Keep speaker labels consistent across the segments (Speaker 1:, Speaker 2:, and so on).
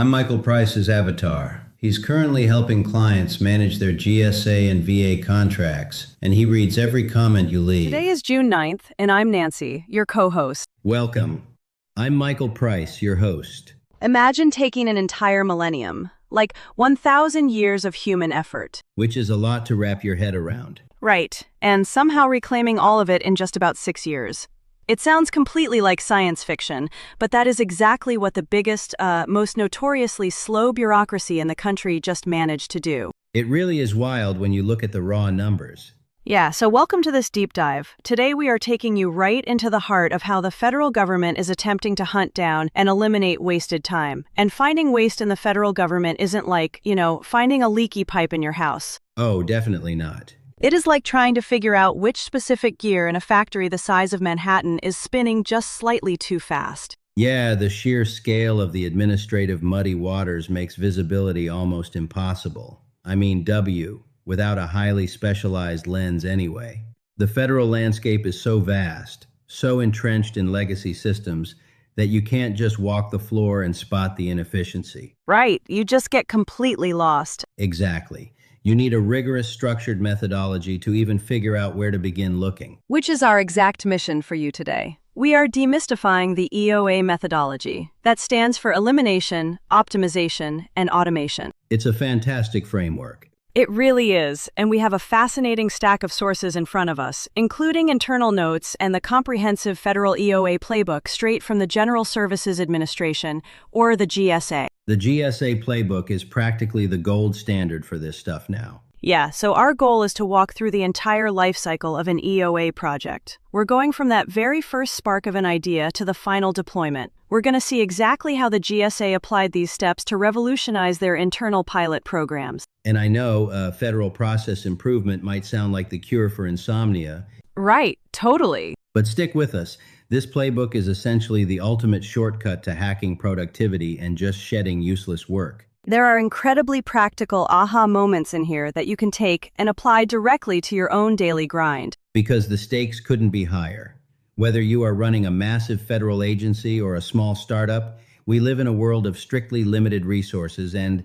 Speaker 1: I'm Michael Price's avatar. He's currently helping clients manage their GSA and VA contracts, and he reads every comment you leave.
Speaker 2: Today is June 9th, and I'm Nancy, your co-host.
Speaker 1: Welcome. I'm Michael Price, your host.
Speaker 2: Imagine taking an entire millennium, like 1,000 years of human effort.
Speaker 1: Which is a lot to wrap your head around.
Speaker 2: Right, and somehow reclaiming all of it in just about 6 years. It sounds completely like science fiction, but that is exactly what the biggest, most notoriously slow bureaucracy in the country just managed to do.
Speaker 1: It really is wild when you look at the raw numbers.
Speaker 2: Yeah, so welcome to this deep dive. Today we are taking you right into the heart of how the federal government is attempting to hunt down and eliminate wasted time. And finding waste in the federal government isn't like, finding a leaky pipe in your house.
Speaker 1: Oh, definitely not.
Speaker 2: It is like trying to figure out which specific gear in a factory the size of Manhattan is spinning just slightly too fast.
Speaker 1: Yeah, the sheer scale of the administrative muddy waters makes visibility almost impossible. I mean, without a highly specialized lens anyway. The federal landscape is so vast, so entrenched in legacy systems, that you can't just walk the floor and spot the inefficiency.
Speaker 2: Right, you just get completely lost.
Speaker 1: Exactly. You need a rigorous, structured methodology to even figure out where to begin looking.
Speaker 2: Which is our exact mission for you today. We are demystifying the EOA methodology. That stands for Elimination, Optimization, and Automation.
Speaker 1: It's a fantastic framework.
Speaker 2: It really is, and we have a fascinating stack of sources in front of us, including internal notes and the comprehensive federal EOA playbook straight from the General Services Administration, or the GSA.
Speaker 1: The GSA playbook is practically the gold standard for this stuff now.
Speaker 2: Yeah, so our goal is to walk through the entire life cycle of an EOA project. We're going from that very first spark of an idea to the final deployment. We're going to see exactly how the GSA applied these steps to revolutionize their internal pilot programs.
Speaker 1: And I know federal process improvement might sound like the cure for insomnia.
Speaker 2: Right, totally.
Speaker 1: But stick with us. This playbook is essentially the ultimate shortcut to hacking productivity and just shedding useless work.
Speaker 2: There are incredibly practical aha moments in here that you can take and apply directly to your own daily grind.
Speaker 1: Because the stakes couldn't be higher. Whether you are running a massive federal agency or a small startup, we live in a world of strictly limited resources and,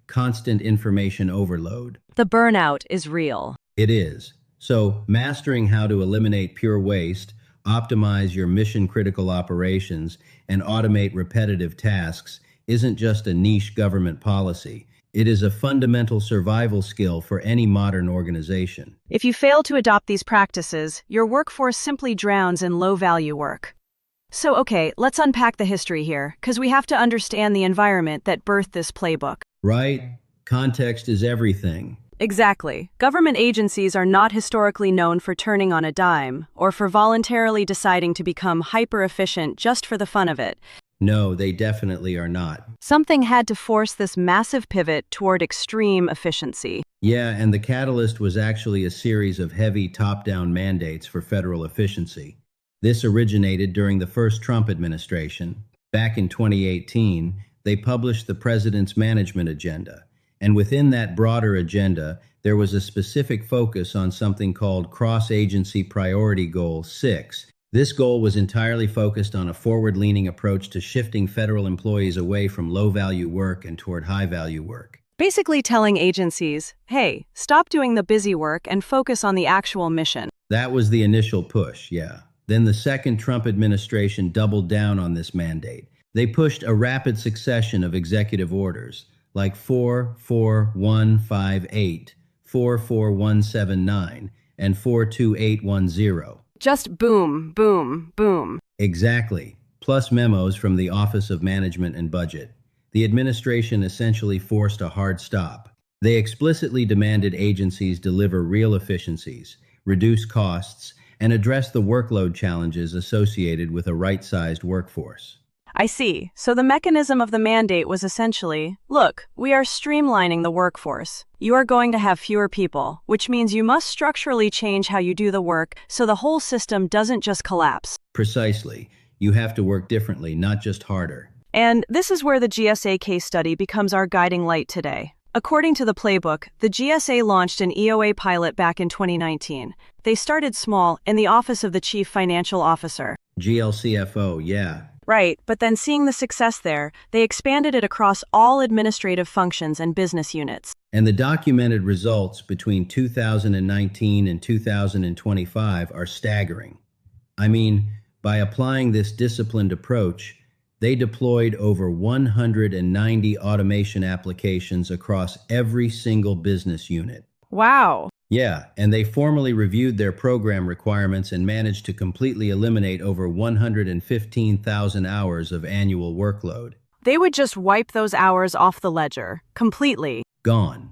Speaker 1: constant information overload.
Speaker 2: The burnout is real.
Speaker 1: It is. So, mastering how to eliminate pure waste, optimize your mission-critical operations, and automate repetitive tasks isn't just a niche government policy. It is a fundamental survival skill for any modern organization.
Speaker 2: If you fail to adopt these practices, your workforce simply drowns in low-value work. So, okay, let's unpack the history here, because we have to understand the environment that birthed this playbook.
Speaker 1: Right? Context is everything.
Speaker 2: Exactly. Government agencies are not historically known for turning on a dime, or for voluntarily deciding to become hyper-efficient just for the fun of it.
Speaker 1: No, they definitely are not.
Speaker 2: Something had to force this massive pivot toward extreme efficiency.
Speaker 1: Yeah, and the catalyst was actually a series of heavy top-down mandates for federal efficiency. This originated during the first Trump administration. Back in 2018, they published the President's Management Agenda. And within that broader agenda, there was a specific focus on something called Cross-Agency Priority Goal 6. This goal was entirely focused on a forward-leaning approach to shifting federal employees away from low-value work and toward high-value work.
Speaker 2: Basically telling agencies, hey, stop doing the busy work and focus on the actual mission.
Speaker 1: That was the initial push, yeah. Then the second Trump administration doubled down on this mandate. They pushed a rapid succession of executive orders, like 44158, 44179, and 42810.
Speaker 2: Just boom, boom, boom.
Speaker 1: Exactly. Plus memos from the Office of Management and Budget. The administration essentially forced a hard stop. They explicitly demanded agencies deliver real efficiencies, reduce costs, and address the workload challenges associated with a right-sized workforce.
Speaker 2: I see. So the mechanism of the mandate was essentially, look, we are streamlining the workforce. You are going to have fewer people, which means you must structurally change how you do the work so the whole system doesn't just collapse.
Speaker 1: Precisely. You have to work differently, not just harder.
Speaker 2: And this is where the GSA case study becomes our guiding light today. According to the playbook, the GSA launched an EOA pilot back in 2019. They started small, in the Office of the Chief Financial Officer.
Speaker 1: GLCFO, yeah.
Speaker 2: Right, but then seeing the success there, they expanded it across all administrative functions and business units.
Speaker 1: And the documented results between 2019 and 2025 are staggering. I mean, by applying this disciplined approach, they deployed over 190 automation applications across every single business unit.
Speaker 2: Wow.
Speaker 1: Yeah, and they formally reviewed their program requirements and managed to completely eliminate over 115,000 hours of annual workload.
Speaker 2: They would just wipe those hours off the ledger, completely.
Speaker 1: Gone.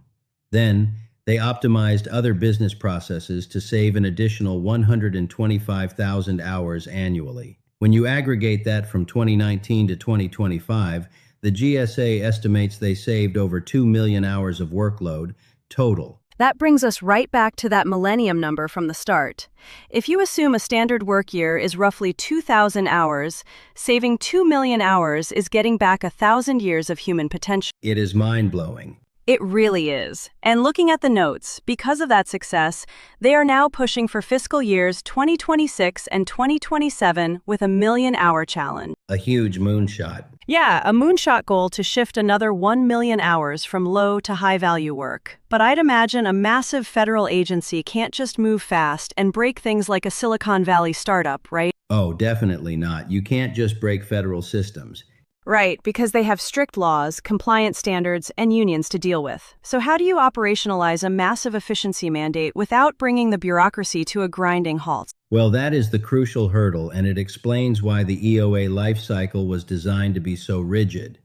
Speaker 1: Then, they optimized other business processes to save an additional 125,000 hours annually. When you aggregate that from 2019 to 2025, the GSA estimates they saved over 2 million hours of workload total.
Speaker 2: That brings us right back to that millennium number from the start. If you assume a standard work year is roughly 2,000 hours, saving 2 million hours is getting back 1,000 years of human potential.
Speaker 1: It is mind-blowing.
Speaker 2: It really is. And looking at the notes, because of that success, they are now pushing for fiscal years 2026 and 2027 with a million-hour challenge.
Speaker 1: A huge moonshot.
Speaker 2: Yeah, a moonshot goal to shift another 1 million hours from low to high-value work. But I'd imagine a massive federal agency can't just move fast and break things like a Silicon Valley startup, right?
Speaker 1: Oh, definitely not. You can't just break federal systems.
Speaker 2: Right, because they have strict laws, compliance standards, and unions to deal with. So how do you operationalize a massive efficiency mandate without bringing the bureaucracy to a grinding halt?
Speaker 1: Well, that is the crucial hurdle, and it explains why the EOA lifecycle was designed to be so rigid.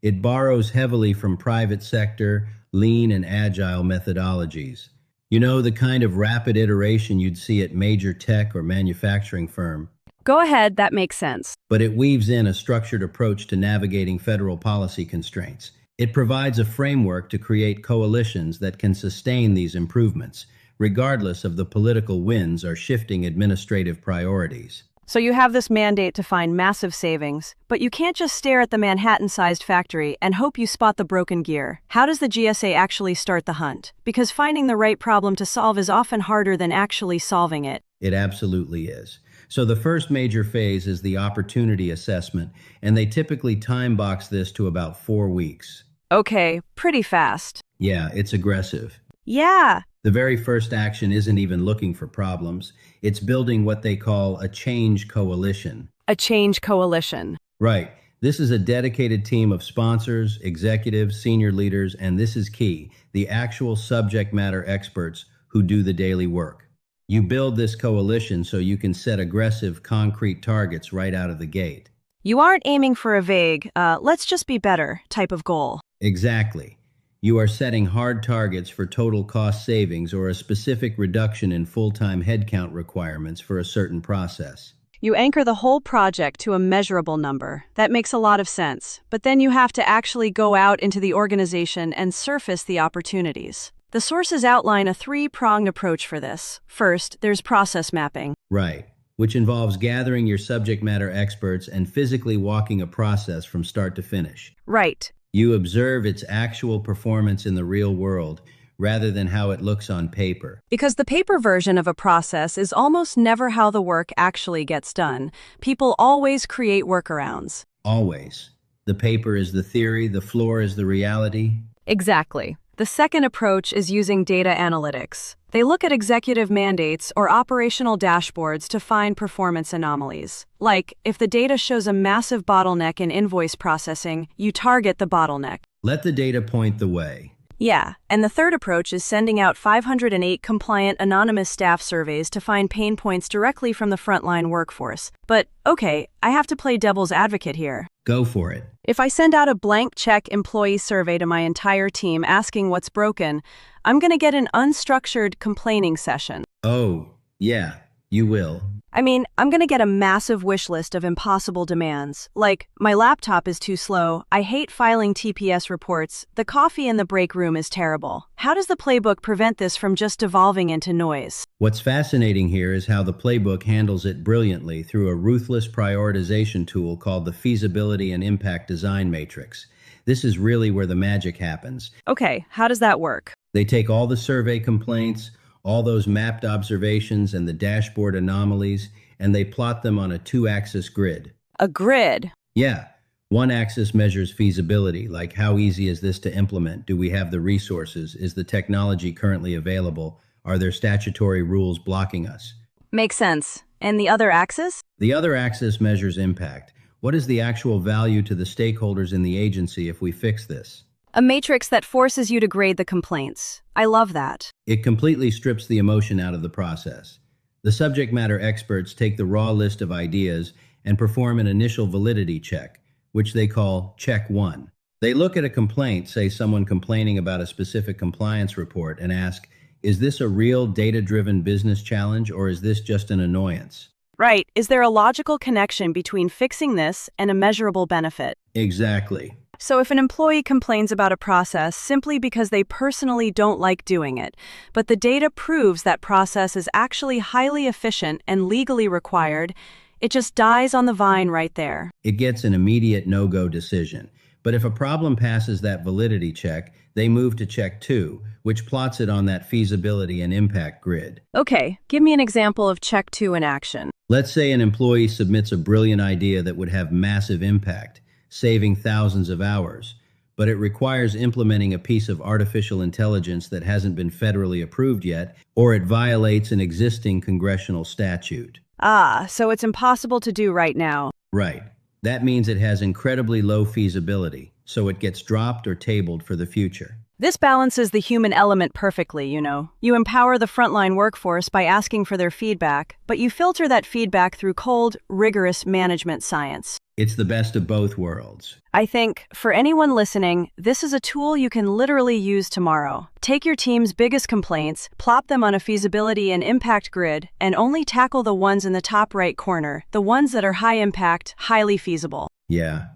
Speaker 1: It borrows heavily from private sector, lean and agile methodologies. You know, the kind of rapid iteration you'd see at major tech or manufacturing firm.
Speaker 2: Go ahead, that makes sense.
Speaker 1: But it weaves in a structured approach to navigating federal policy constraints. It provides a framework to create coalitions that can sustain these improvements, regardless of the political winds or shifting administrative priorities.
Speaker 2: So you have this mandate to find massive savings, but you can't just stare at the Manhattan-sized factory and hope you spot the broken gear. How does the GSA actually start the hunt? Because finding the right problem to solve is often harder than actually solving it.
Speaker 1: It absolutely is. So the first major phase is the opportunity assessment, and they typically time box this to about 4 weeks.
Speaker 2: Okay, pretty fast.
Speaker 1: Yeah, it's aggressive.
Speaker 2: Yeah.
Speaker 1: The very first action isn't even looking for problems. It's building what they call a change coalition.
Speaker 2: A change coalition.
Speaker 1: Right. This is a dedicated team of sponsors, executives, senior leaders, and this is key, the actual subject matter experts who do the daily work. You build this coalition so you can set aggressive, concrete targets right out of the gate.
Speaker 2: You aren't aiming for a vague, let's just be better type of goal.
Speaker 1: Exactly. You are setting hard targets for total cost savings or a specific reduction in full-time headcount requirements for a certain process.
Speaker 2: You anchor the whole project to a measurable number. That makes a lot of sense. But then you have to actually go out into the organization and surface the opportunities. The sources outline a three-pronged approach for this. First, there's process mapping.
Speaker 1: Right, which involves gathering your subject matter experts and physically walking a process from start to finish.
Speaker 2: Right.
Speaker 1: You observe its actual performance in the real world, rather than how it looks on paper.
Speaker 2: Because the paper version of a process is almost never how the work actually gets done. People always create workarounds.
Speaker 1: Always. The paper is the theory, the floor is the reality.
Speaker 2: Exactly. The second approach is using data analytics. They look at executive mandates or operational dashboards to find performance anomalies. Like, if the data shows a massive bottleneck in invoice processing, you target the bottleneck.
Speaker 1: Let the data point the way.
Speaker 2: Yeah, and the third approach is sending out 508 compliant anonymous staff surveys to find pain points directly from the frontline workforce. But, okay, I have to play devil's advocate here.
Speaker 1: Go for it.
Speaker 2: If I send out a blank check employee survey to my entire team asking what's broken, I'm going to get an unstructured complaining session.
Speaker 1: Oh, yeah, you will.
Speaker 2: I mean, I'm going to get a massive wish list of impossible demands. Like, my laptop is too slow, I hate filing TPS reports, the coffee in the break room is terrible. How does the playbook prevent this from just devolving into noise?
Speaker 1: What's fascinating here is how the playbook handles it brilliantly through a ruthless prioritization tool called the Feasibility and Impact Design Matrix. This is really where the magic happens.
Speaker 2: Okay, how does that work?
Speaker 1: They take all the survey complaints, all those mapped observations and the dashboard anomalies, and they plot them on a 2-axis grid.
Speaker 2: A grid.
Speaker 1: Yeah, one axis measures feasibility, like how easy is this to implement? Do we have the resources? Is the technology currently available? Are there statutory rules blocking us?
Speaker 2: Makes sense. And the other axis?
Speaker 1: The other axis measures impact. What is the actual value to the stakeholders in the agency if we fix this?
Speaker 2: A matrix that forces you to grade the complaints. I love that.
Speaker 1: It completely strips the emotion out of the process. The subject matter experts take the raw list of ideas and perform an initial validity check, which they call Check 1. They look at a complaint, say someone complaining about a specific compliance report, and ask, is this a real data-driven business challenge or is this just an annoyance?
Speaker 2: Right. Is there a logical connection between fixing this and a measurable benefit?
Speaker 1: Exactly.
Speaker 2: So if an employee complains about a process simply because they personally don't like doing it, but the data proves that process is actually highly efficient and legally required, it just dies on the vine right there.
Speaker 1: It gets an immediate no-go decision. But if a problem passes that validity check, they move to check 2, which plots it on that feasibility and impact grid.
Speaker 2: Okay, give me an example of check 2 in action.
Speaker 1: Let's say an employee submits a brilliant idea that would have massive impact, saving thousands of hours, but it requires implementing a piece of artificial intelligence that hasn't been federally approved yet, or it violates an existing congressional statute.
Speaker 2: Ah, so it's impossible to do right now.
Speaker 1: Right. That means it has incredibly low feasibility, so it gets dropped or tabled for the future.
Speaker 2: This balances the human element perfectly, you know. You empower the frontline workforce by asking for their feedback, but you filter that feedback through cold, rigorous management science.
Speaker 1: It's the best of both worlds.
Speaker 2: I think, for anyone listening, this is a tool you can literally use tomorrow. Take your team's biggest complaints, plop them on a feasibility and impact grid, and only tackle the ones in the top right corner, the ones that are high impact, highly feasible.
Speaker 1: Yeah.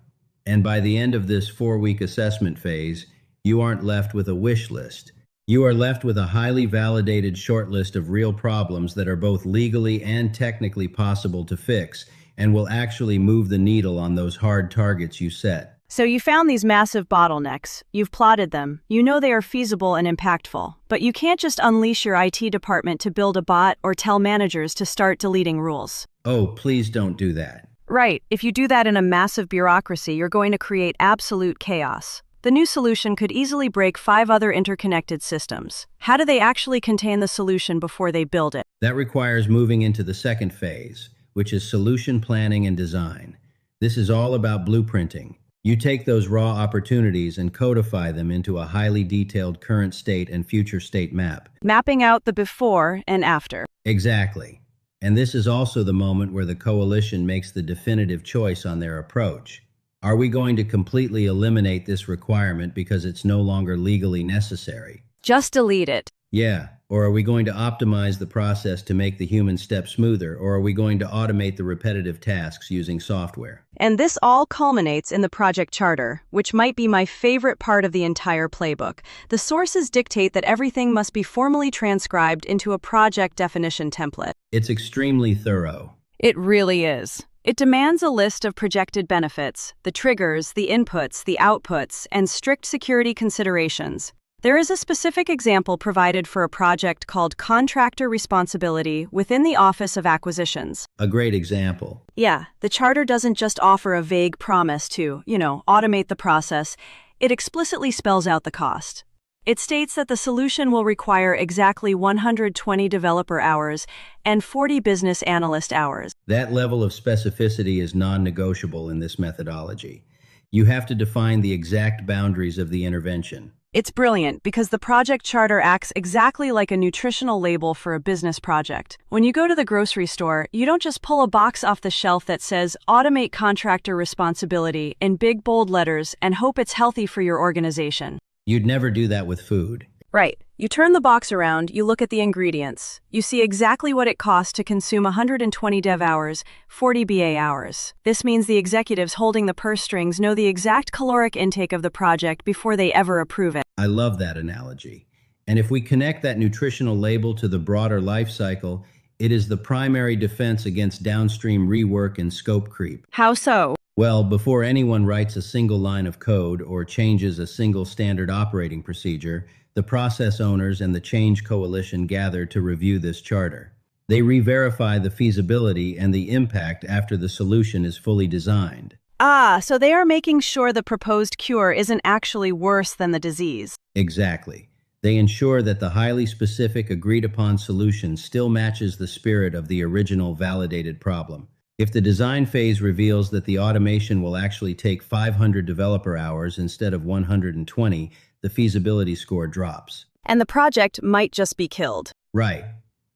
Speaker 1: And by the end of this 4-week assessment phase, you aren't left with a wish list. You are left with a highly validated short list of real problems that are both legally and technically possible to fix, and will actually move the needle on those hard targets you set.
Speaker 2: So you found these massive bottlenecks, you've plotted them, you know they are feasible and impactful, but you can't just unleash your IT department to build a bot or tell managers to start deleting rules.
Speaker 1: Oh, please don't do that.
Speaker 2: Right, if you do that in a massive bureaucracy, you're going to create absolute chaos. The new solution could easily break 5 other interconnected systems. How do they actually contain the solution before they build it?
Speaker 1: That requires moving into the second phase, which is solution planning and design. This is all about blueprinting. You take those raw opportunities and codify them into a highly detailed current state and future state map.
Speaker 2: Mapping out the before and after.
Speaker 1: Exactly. And this is also the moment where the coalition makes the definitive choice on their approach. Are we going to completely eliminate this requirement because it's no longer legally necessary?
Speaker 2: Just delete it.
Speaker 1: Yeah. Or are we going to optimize the process to make the human step smoother? Or are we going to automate the repetitive tasks using software?
Speaker 2: And this all culminates in the project charter, which might be my favorite part of the entire playbook. The sources dictate that everything must be formally transcribed into a project definition template.
Speaker 1: It's extremely thorough.
Speaker 2: It really is. It demands a list of projected benefits, the triggers, the inputs, the outputs, and strict security considerations. There is a specific example provided for a project called Contractor Responsibility within the Office of Acquisitions.
Speaker 1: A great example.
Speaker 2: Yeah, the charter doesn't just offer a vague promise to, automate the process. It explicitly spells out the cost. It states that the solution will require exactly 120 developer hours and 40 business analyst hours.
Speaker 1: That level of specificity is non-negotiable in this methodology. You have to define the exact boundaries of the intervention.
Speaker 2: It's brilliant because the project charter acts exactly like a nutritional label for a business project. When you go to the grocery store, you don't just pull a box off the shelf that says Automate Contractor Responsibility in big bold letters and hope it's healthy for your organization.
Speaker 1: You'd never do that with food.
Speaker 2: Right. You turn the box around, you look at the ingredients. You see exactly what it costs to consume 120 dev hours, 40 BA hours. This means the executives holding the purse strings know the exact caloric intake of the project before they ever approve it.
Speaker 1: I love that analogy. And if we connect that nutritional label to the broader life cycle, it is the primary defense against downstream rework and scope creep.
Speaker 2: How so?
Speaker 1: Well, before anyone writes a single line of code or changes a single standard operating procedure, the process owners and the change coalition gather to review this charter. They re-verify the feasibility and the impact after the solution is fully designed.
Speaker 2: Ah, so they are making sure the proposed cure isn't actually worse than the disease.
Speaker 1: Exactly. They ensure that the highly specific agreed-upon solution still matches the spirit of the original validated problem. If the design phase reveals that the automation will actually take 500 developer hours instead of 120, the feasibility score drops.
Speaker 2: And the project might just be killed.
Speaker 1: Right.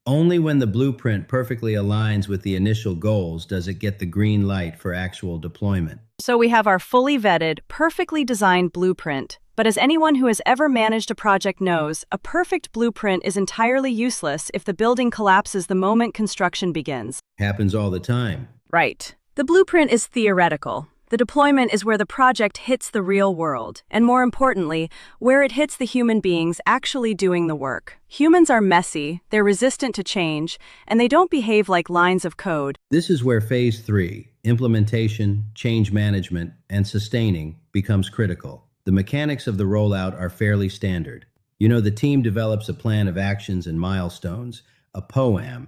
Speaker 1: Only when the blueprint perfectly aligns with the initial goals does it get the green light for actual deployment.
Speaker 2: So we have our fully vetted, perfectly designed blueprint. But as anyone who has ever managed a project knows, a perfect blueprint is entirely useless if the building collapses the moment construction begins.
Speaker 1: Happens all the time.
Speaker 2: Right. The blueprint is theoretical. The deployment is where the project hits the real world, and more importantly, where it hits the human beings actually doing the work. Humans are messy, they're resistant to change, and they don't behave like lines of code.
Speaker 1: This is where Phase 3, implementation, change management, and sustaining, becomes critical. The mechanics of the rollout are fairly standard. The team develops a plan of actions and milestones, a POAM,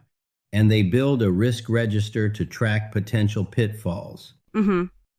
Speaker 1: and they build a risk register to track potential pitfalls.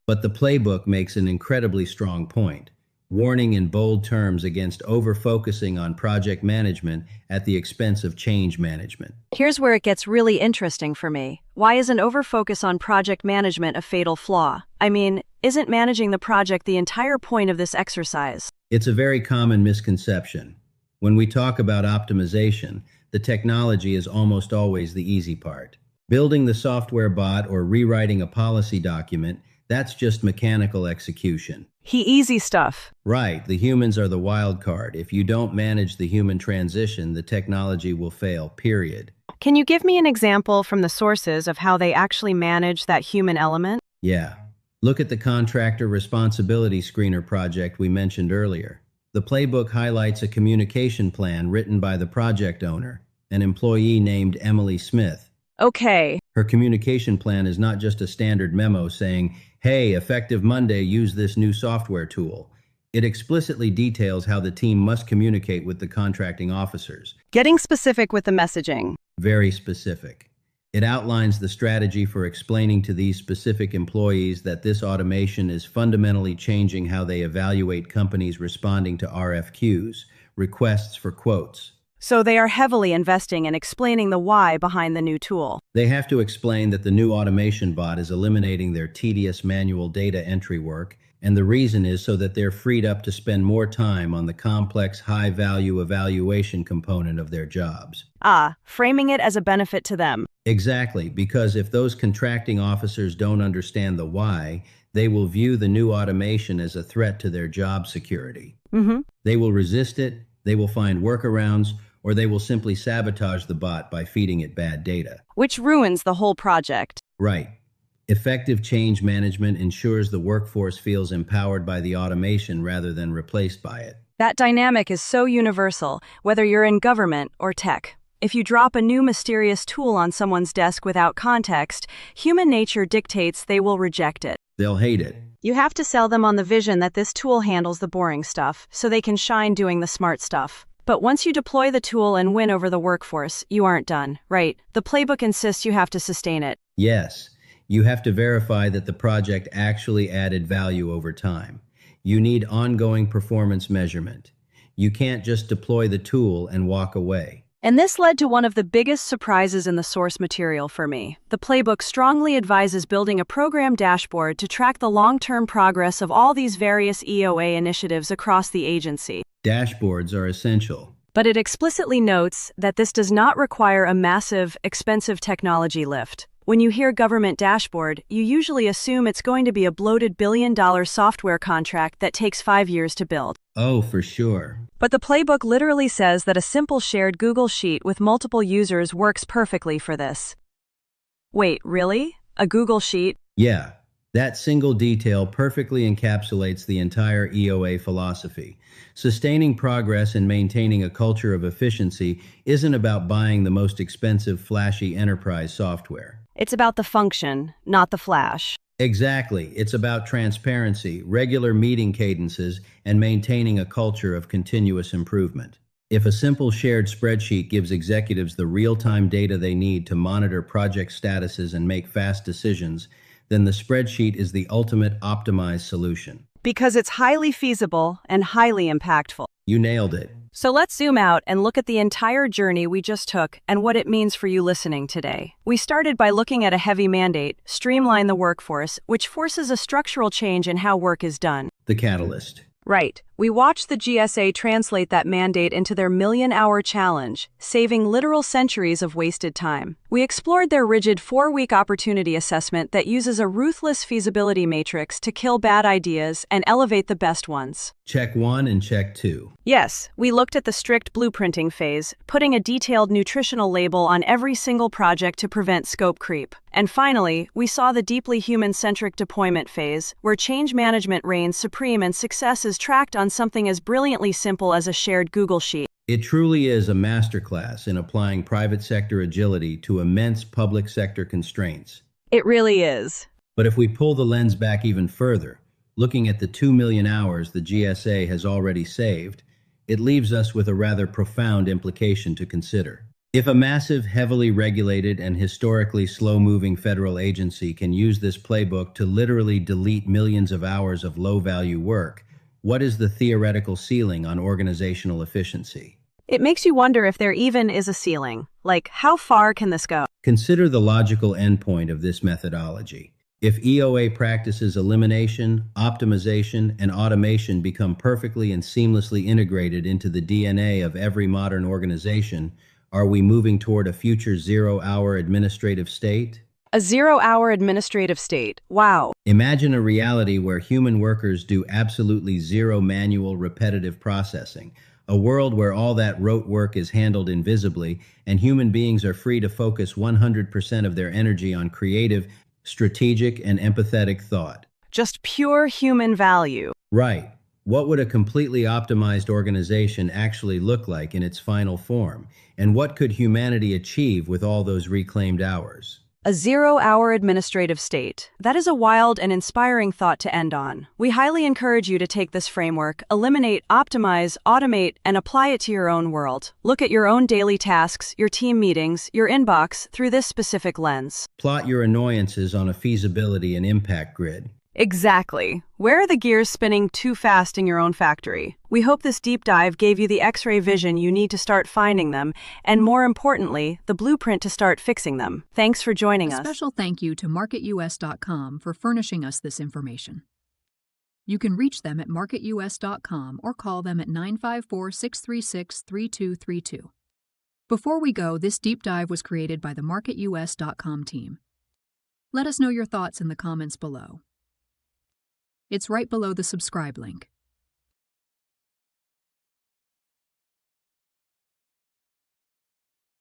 Speaker 1: But the playbook makes an incredibly strong point, warning in bold terms against over-focusing on project management at the expense of change management.
Speaker 2: Here's where it gets really interesting for me. Why is an over-focus on project management a fatal flaw? I mean, isn't managing the project the entire point of this exercise?
Speaker 1: It's a very common misconception. When we talk about optimization, the technology is almost always the easy part. Building the software bot or rewriting a policy document, that's just mechanical execution.
Speaker 2: Easy stuff.
Speaker 1: Right, the humans are the wild card. If you don't manage the human transition, the technology will fail, period.
Speaker 2: Can you give me an example from the sources of how they actually manage that human element?
Speaker 1: Yeah. Look at the contractor responsibility screener project we mentioned earlier. The playbook highlights a communication plan written by the project owner, an employee named Emily Smith.
Speaker 2: Okay.
Speaker 1: Her communication plan is not just a standard memo saying, "Hey, effective Monday, use this new software tool." It explicitly details how the team must communicate with the contracting officers.
Speaker 2: Getting specific with the messaging.
Speaker 1: Very specific. It outlines the strategy for explaining to these specific employees that this automation is fundamentally changing how they evaluate companies responding to RFQs, requests for quotes.
Speaker 2: So they are heavily investing in explaining the why behind the new tool.
Speaker 1: They have to explain that the new automation bot is eliminating their tedious manual data entry work, and the reason is so that they're freed up to spend more time on the complex, high-value evaluation component of their jobs.
Speaker 2: Framing it as a benefit to them.
Speaker 1: Exactly, because if those contracting officers don't understand the why, they will view the new automation as a threat to their job security. They will resist it, they will find workarounds, or they will simply sabotage the bot by feeding it bad data.
Speaker 2: Which ruins the whole project.
Speaker 1: Right. Effective change management ensures the workforce feels empowered by the automation rather than replaced by it.
Speaker 2: That dynamic is so universal, whether you're in government or tech. If you drop a new mysterious tool on someone's desk without context, human nature dictates they will reject it.
Speaker 1: They'll hate it.
Speaker 2: You have to sell them on the vision that this tool handles the boring stuff, so they can shine doing the smart stuff. But once you deploy the tool and win over the workforce, you aren't done, right? The playbook insists you have to sustain it.
Speaker 1: Yes, you have to verify that the project actually added value over time. You need ongoing performance measurement. You can't just deploy the tool and walk away.
Speaker 2: And this led to one of the biggest surprises in the source material for me. The playbook strongly advises building a program dashboard to track the long-term progress of all these various EOA initiatives across the agency.
Speaker 1: Dashboards are essential.
Speaker 2: But it explicitly notes that this does not require a massive, expensive technology lift. When you hear government dashboard, you usually assume it's going to be a bloated billion-dollar software contract that takes 5 years to build.
Speaker 1: Oh, for sure.
Speaker 2: But the playbook literally says that a simple shared Google Sheet with multiple users works perfectly for this. Wait, really? A Google Sheet?
Speaker 1: Yeah, that single detail perfectly encapsulates the entire EOA philosophy. Sustaining progress and maintaining a culture of efficiency isn't about buying the most expensive, flashy enterprise software.
Speaker 2: It's about the function, not the flash.
Speaker 1: Exactly. It's about transparency, regular meeting cadences, and maintaining a culture of continuous improvement. If a simple shared spreadsheet gives executives the real-time data they need to monitor project statuses and make fast decisions, then the spreadsheet is the ultimate optimized solution.
Speaker 2: Because it's highly feasible and highly impactful.
Speaker 1: You nailed it.
Speaker 2: So let's zoom out and look at the entire journey we just took and what it means for you listening today. We started by looking at a heavy mandate, streamline the workforce, which forces a structural change in how work is done.
Speaker 1: The catalyst.
Speaker 2: Right. We watched the GSA translate that mandate into their million-hour challenge, saving literal centuries of wasted time. We explored their rigid 4-week opportunity assessment that uses a ruthless feasibility matrix to kill bad ideas and elevate the best ones.
Speaker 1: Check 1 and check 2.
Speaker 2: Yes, we looked at the strict blueprinting phase, putting a detailed nutritional label on every single project to prevent scope creep. And finally, we saw the deeply human-centric deployment phase, where change management reigns supreme and success is tracked on something as brilliantly simple as a shared Google Sheet.
Speaker 1: It truly is a masterclass in applying private sector agility to immense public sector constraints.
Speaker 2: It really is.
Speaker 1: But if we pull the lens back even further, looking at the 2 million hours the GSA has already saved, it leaves us with a rather profound implication to consider. If a massive, heavily regulated, and historically slow-moving federal agency can use this playbook to literally delete millions of hours of low-value work, what is the theoretical ceiling on organizational efficiency?
Speaker 2: It makes you wonder if there even is a ceiling. Like, how far can this go?
Speaker 1: Consider the logical endpoint of this methodology. If EOA practices elimination, optimization, and automation become perfectly and seamlessly integrated into the DNA of every modern organization, are we moving toward a future zero-hour administrative state?
Speaker 2: A zero-hour administrative state. Wow.
Speaker 1: Imagine a reality where human workers do absolutely zero manual repetitive processing, a world where all that rote work is handled invisibly and human beings are free to focus 100% of their energy on creative, strategic, and empathetic thought.
Speaker 2: Just pure human value.
Speaker 1: Right. What would a completely optimized organization actually look like in its final form? And what could humanity achieve with all those reclaimed hours?
Speaker 2: A zero-hour administrative state. That is a wild and inspiring thought to end on. We highly encourage you to take this framework, eliminate, optimize, automate, and apply it to your own world. Look at your own daily tasks, your team meetings, your inbox through this specific lens.
Speaker 1: Plot your annoyances on a feasibility and impact grid.
Speaker 2: Exactly. Where are the gears spinning too fast in your own factory? We hope this deep dive gave you the X-ray vision you need to start finding them, and more importantly, the blueprint to start fixing them. Thanks for joining us.
Speaker 3: A special thank you to MarketUS.com for furnishing us this information. You can reach them at MarketUS.com or call them at 954-636-3232. Before we go, this deep dive was created by the MarketUS.com team. Let us know your thoughts in the comments below. It's right below the subscribe link.